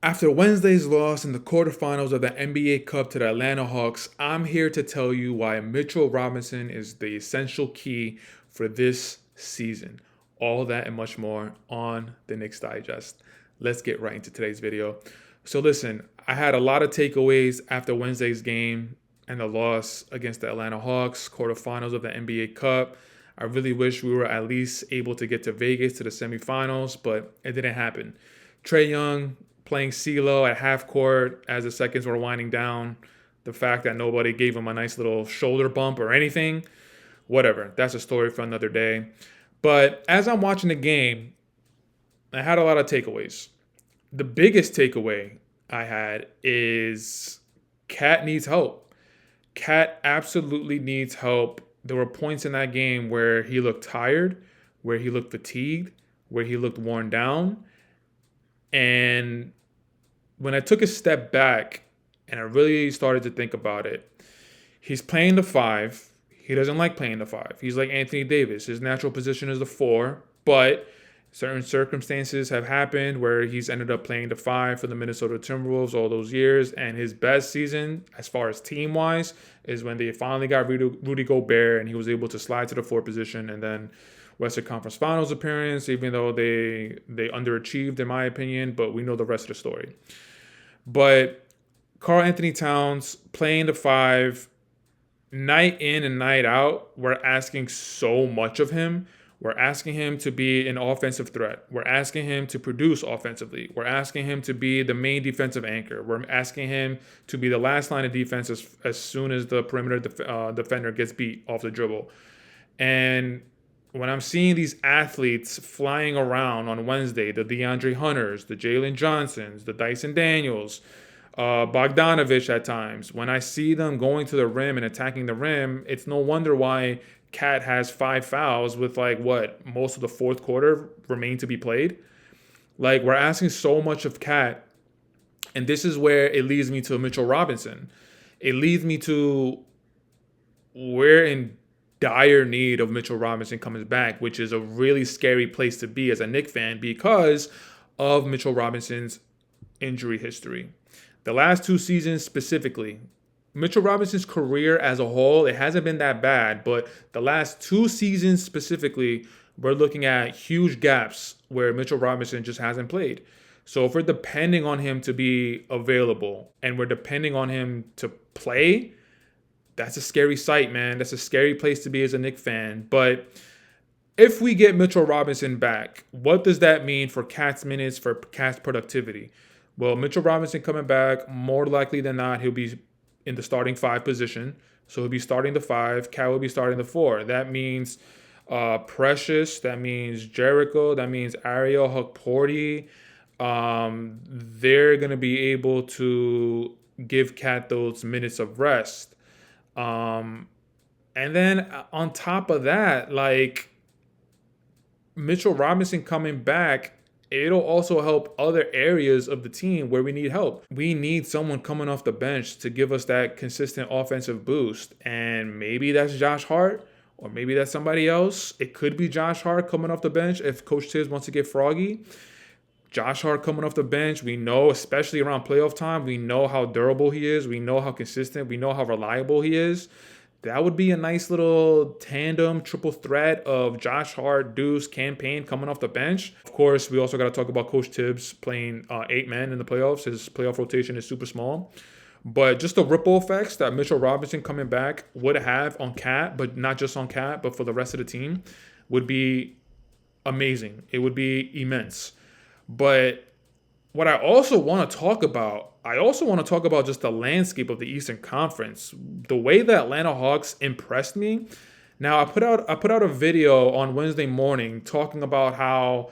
After Wednesday's loss in the quarterfinals of the NBA Cup to the Atlanta Hawks, I'm here to tell you why Mitchell Robinson is the essential key for this season. All that and much more on the Knicks Digest. Let's get right into today's video. So listen, I had a lot of takeaways after Wednesday's game and the loss against the Atlanta Hawks, quarterfinals of the NBA Cup. I really wish we were at least able to get to Vegas to the semifinals, but it didn't happen. Trae Young playing CeeLo at half court as the seconds were winding down. The fact that nobody gave him a nice little shoulder bump or anything, whatever. That's a story for another day. But as I'm watching the game, I had a lot of takeaways. The biggest takeaway I had is Cat needs help. Cat absolutely needs help. There were points in that game where he looked tired, where he looked fatigued, where he looked worn down. And when I took a step back and I really started to think about it, he's playing the five. He doesn't like playing the five. He's like Anthony Davis. His natural position is the four, but certain circumstances have happened where he's ended up playing the five for the Minnesota Timberwolves all those years. And his best season, as far as team-wise, is when they finally got Rudy Gobert and he was able to slide to the four position, and then Western Conference Finals appearance, even though they underachieved in my opinion, but we know the rest of the story. But Karl Anthony Towns playing the five night in and night out, we're asking so much of him. We're asking him to be an offensive threat. We're asking him to produce offensively. We're asking him to be the main defensive anchor. We're asking him to be the last line of defense as soon as the perimeter defender gets beat off the dribble. And when I'm seeing these athletes flying around on Wednesday, the DeAndre Hunters, the Jalen Johnsons, the Dyson Daniels, Bogdanovich at times, when I see them going to the rim and attacking the rim, it's no wonder why Cat has 5 fouls with most of the fourth quarter remain to be played. We're asking so much of Cat, and this is where it leads me to Mitchell Robinson. It leads me to we're in dire need of Mitchell Robinson coming back, which is a really scary place to be as a Knicks fan because of Mitchell Robinson's injury history. The last 2 seasons specifically, Mitchell Robinson's career as a whole, it hasn't been that bad, but the last 2 seasons specifically, we're looking at huge gaps where Mitchell Robinson just hasn't played. So if we're depending on him to be available and we're depending on him to play, that's a scary sight, man. That's a scary place to be as a Knicks fan. But if we get Mitchell Robinson back, what does that mean for Cat's minutes, for Cat's productivity? Well, Mitchell Robinson coming back, more likely than not, he'll be in the starting 5 position. So he'll be starting the 5. Cat will be starting the 4. That means Precious. That means Jericho. That means Ariel Hukporti. They're going to be able to give Cat those minutes of rest. And then on top of that, Mitchell Robinson coming back, it'll also help other areas of the team where we need help. We need someone coming off the bench to give us that consistent offensive boost. And maybe that's Josh Hart, or maybe that's somebody else. It could be Josh Hart coming off the bench if Coach Tibbs wants to get froggy. Josh Hart coming off the bench, we know, especially around playoff time, we know how durable he is. We know how consistent, we know how reliable he is. That would be a nice little tandem, triple threat of Josh Hart, Deuce, campaign coming off the bench. Of course, we also got to talk about Coach Tibbs playing 8 men in the playoffs. His playoff rotation is super small. But just the ripple effects that Mitchell Robinson coming back would have on Cat, but not just on Cat, but for the rest of the team, would be amazing. It would be immense. But what I also want to talk about, just the landscape of the Eastern Conference. The way the Atlanta Hawks impressed me. Now, I put out a video on Wednesday morning talking about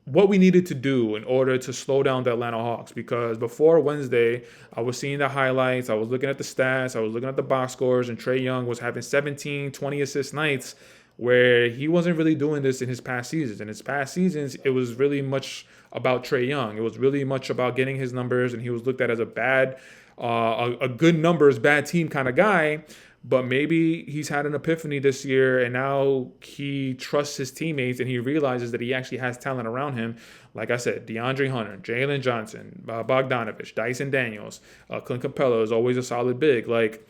what we needed to do in order to slow down the Atlanta Hawks, because before Wednesday, I was seeing the highlights, I was looking at the stats, I was looking at the box scores, and Trae Young was having 17, 20 assist nights where he wasn't really doing this in his past seasons. In his past seasons, it was really much about Trae Young. It was really much about getting his numbers, and he was looked at as a good numbers, bad team kind of guy. But maybe he's had an epiphany this year, and now he trusts his teammates, and he realizes that he actually has talent around him. Like I said, DeAndre Hunter, Jalen Johnson, Bogdanovich, Dyson Daniels, Clint Capella is always a solid big. Like,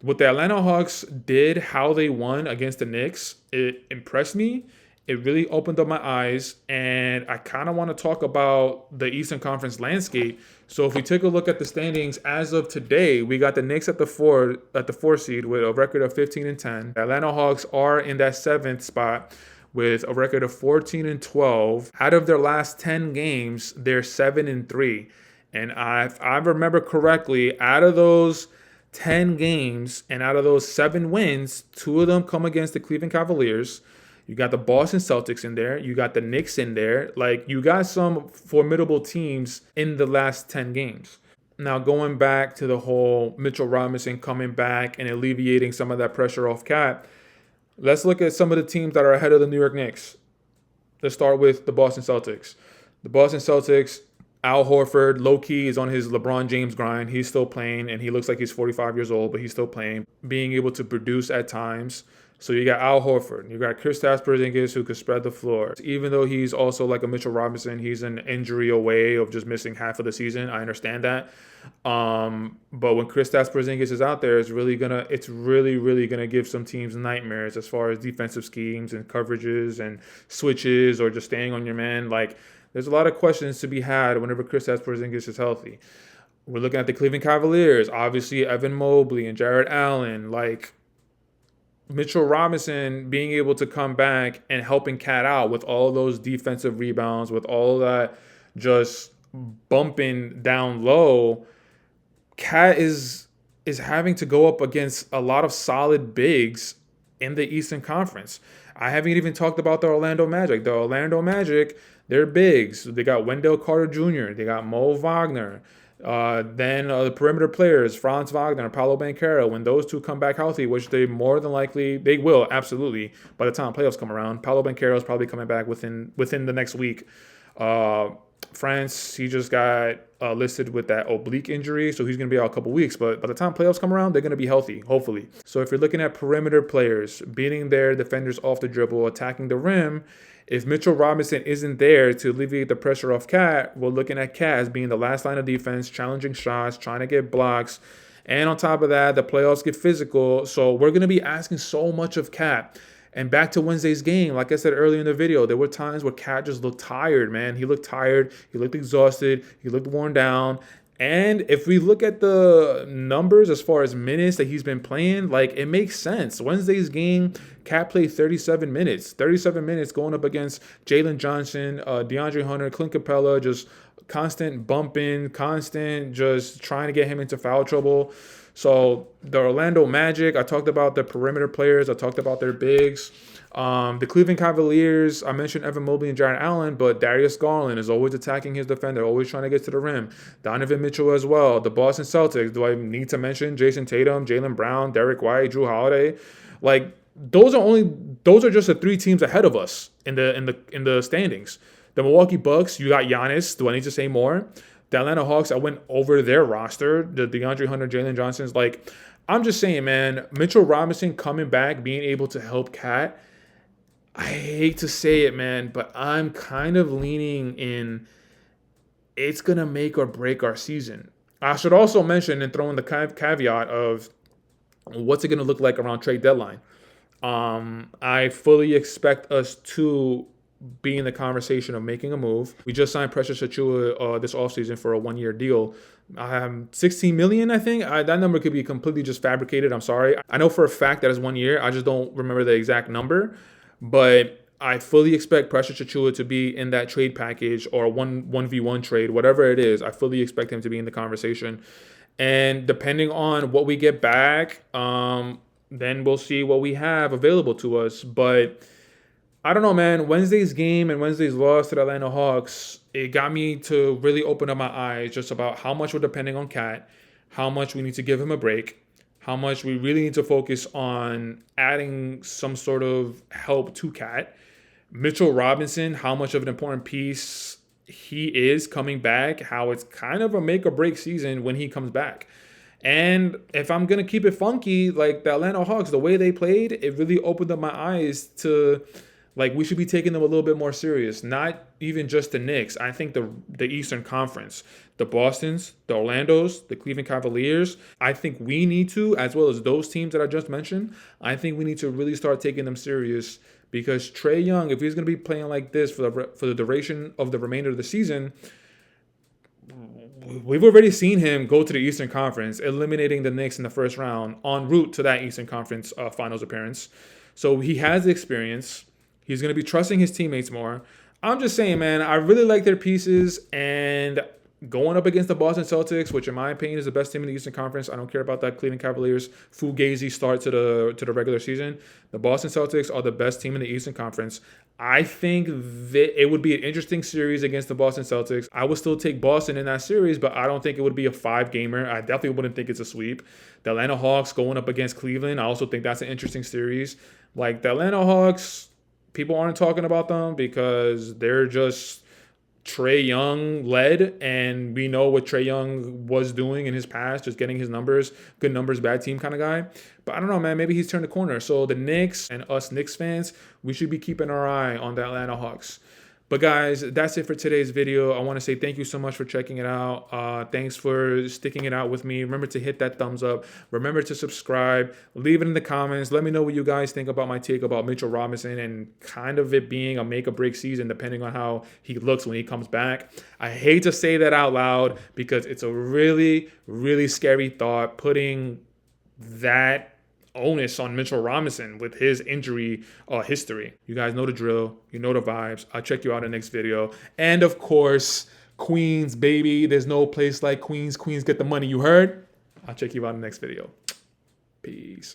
what the Atlanta Hawks did, how they won against the Knicks, it impressed me. It really opened up my eyes, and I kind of want to talk about the Eastern Conference landscape. So if we take a look at the standings as of today, we got the Knicks at the four seed with a record of 15-10. The Atlanta Hawks are in that seventh spot with a record of 14-12. Out of their last 10 games, they're 7-3. And if I remember correctly, out of those 10 games and out of those 7 wins, 2 of them come against the Cleveland Cavaliers. You got the Boston Celtics in there. You got the Knicks in there. Like, you got some formidable teams in the last 10 games. Now, going back to the whole Mitchell Robinson coming back and alleviating some of that pressure off Cat, let's look at some of the teams that are ahead of the New York Knicks. Let's start with the Boston Celtics. The Boston Celtics, Al Horford, low-key, is on his LeBron James grind. He's still playing, and he looks like he's 45 years old, but he's still playing, being able to produce at times. So you got Al Horford. You got Kristaps Porzingis, who could spread the floor. Even though he's also like a Mitchell Robinson, he's an injury away of just missing half of the season. I understand that. But when Kristaps Porzingis is out there, it's really gonna give some teams nightmares as far as defensive schemes and coverages and switches or just staying on your man. Like, there's a lot of questions to be had whenever Kristaps Porzingis is healthy. We're looking at the Cleveland Cavaliers. Obviously, Evan Mobley and Jarrett Allen. Like, Mitchell Robinson being able to come back and helping Cat out with all those defensive rebounds, with all that just bumping down low. Cat is having to go up against a lot of solid bigs in the Eastern Conference. I haven't even talked about the Orlando Magic. The Orlando Magic, they're bigs. They got Wendell Carter Jr., they got Mo Wagner. Then the perimeter players, Franz Wagner, Paolo Banchero, when those two come back healthy, which they more than likely, they will, absolutely, by the time playoffs come around. Paolo Banchero is probably coming back within the next week. France, he just got listed with that oblique injury, so he's going to be out a couple weeks. But by the time playoffs come around, they're going to be healthy, hopefully. So if you're looking at perimeter players, beating their defenders off the dribble, attacking the rim, if Mitchell Robinson isn't there to alleviate the pressure off Cat, we're looking at Cat as being the last line of defense, challenging shots, trying to get blocks. And on top of that, the playoffs get physical. So we're going to be asking so much of Cat. And back to Wednesday's game, like I said earlier in the video, there were times where Cat just looked tired, man. He looked tired. He looked exhausted. He looked worn down. And if we look at the numbers as far as minutes that he's been playing, like, it makes sense. Wednesday's game, Cat played 37 minutes. 37 minutes going up against Jalen Johnson, DeAndre Hunter, Clint Capella, just constant bumping, constant just trying to get him into foul trouble. So the Orlando Magic, I talked about the perimeter players. I talked about their bigs. The Cleveland Cavaliers, I mentioned Evan Mobley and Jarrett Allen, but Darius Garland is always attacking his defender, always trying to get to the rim. Donovan Mitchell as well. The Boston Celtics, do I need to mention Jason Tatum, Jaylen Brown, Derek White, Drew Holiday? Like, those are just the 3 teams ahead of us in the standings. The Milwaukee Bucks, you got Giannis. Do I need to say more? The Atlanta Hawks, I went over their roster. The DeAndre Hunter, Jalen Johnson's. Like, I'm just saying, man, Mitchell Robinson coming back, being able to help Cat. I hate to say it, man, but I'm kind of leaning in it's going to make or break our season. I should also mention and throw in the caveat of what's it going to look like around trade deadline. I fully expect us to be in the conversation of making a move. We just signed Precious Achiuwa this offseason for a 1-year deal. $16 million, I think. That number could be completely just fabricated. I'm sorry. I know for a fact that it's 1 year. I just don't remember the exact number. But I fully expect Precious Achiuwa to be in that trade package or a 1v1 trade, whatever it is. I fully expect him to be in the conversation. And depending on what we get back, then we'll see what we have available to us. But I don't know, man. Wednesday's game and Wednesday's loss to the Atlanta Hawks, it got me to really open up my eyes just about how much we're depending on Cat, how much we need to give him a break, how much we really need to focus on adding some sort of help to Cat. Mitchell Robinson, how much of an important piece he is coming back, how it's kind of a make or break season when he comes back. And if I'm gonna keep it funky, like the Atlanta Hawks, the way they played, it really opened up my eyes to like we should be taking them a little bit more serious. Not even just the Knicks. I think the Eastern Conference, the Boston's, the Orlando's, the Cleveland Cavaliers. I think we need to, as well as those teams that I just mentioned. I think we need to really start taking them serious because Trae Young, if he's gonna be playing like this for the duration of the remainder of the season, we've already seen him go to the Eastern Conference, eliminating the Knicks in the first round en route to that Eastern Conference finals appearance. So he has the experience. He's going to be trusting his teammates more. I'm just saying, man, I really like their pieces, and going up against the Boston Celtics, which in my opinion is the best team in the Eastern Conference. I don't care about that Cleveland Cavaliers fugazi start to the regular season. The Boston Celtics are the best team in the Eastern Conference. I think that it would be an interesting series against the Boston Celtics. I would still take Boston in that series, but I don't think it would be a 5-gamer. I definitely wouldn't think it's a sweep. The Atlanta Hawks going up against Cleveland, I also think that's an interesting series. Like the Atlanta Hawks, people aren't talking about them because they're just Trae Young led, and we know what Trae Young was doing in his past, just getting his numbers, good numbers, bad team kind of guy. But I don't know, man. Maybe he's turned the corner. So the Knicks and us Knicks fans, we should be keeping our eye on the Atlanta Hawks. But guys, that's it for today's video. I want to say thank you so much for checking it out. Thanks for sticking it out with me. Remember to hit that thumbs up. Remember to subscribe. Leave it in the comments. Let me know what you guys think about my take about Mitchell Robinson and kind of it being a make or break season depending on how he looks when he comes back. I hate to say that out loud because it's a really, really scary thought putting that onus on Mitchell Robinson with his injury history. You guys know the drill. You know the vibes. I'll check you out in the next video. And of course, Queens, baby. There's no place like Queens. Queens get the money. You heard? I'll check you out in the next video. Peace.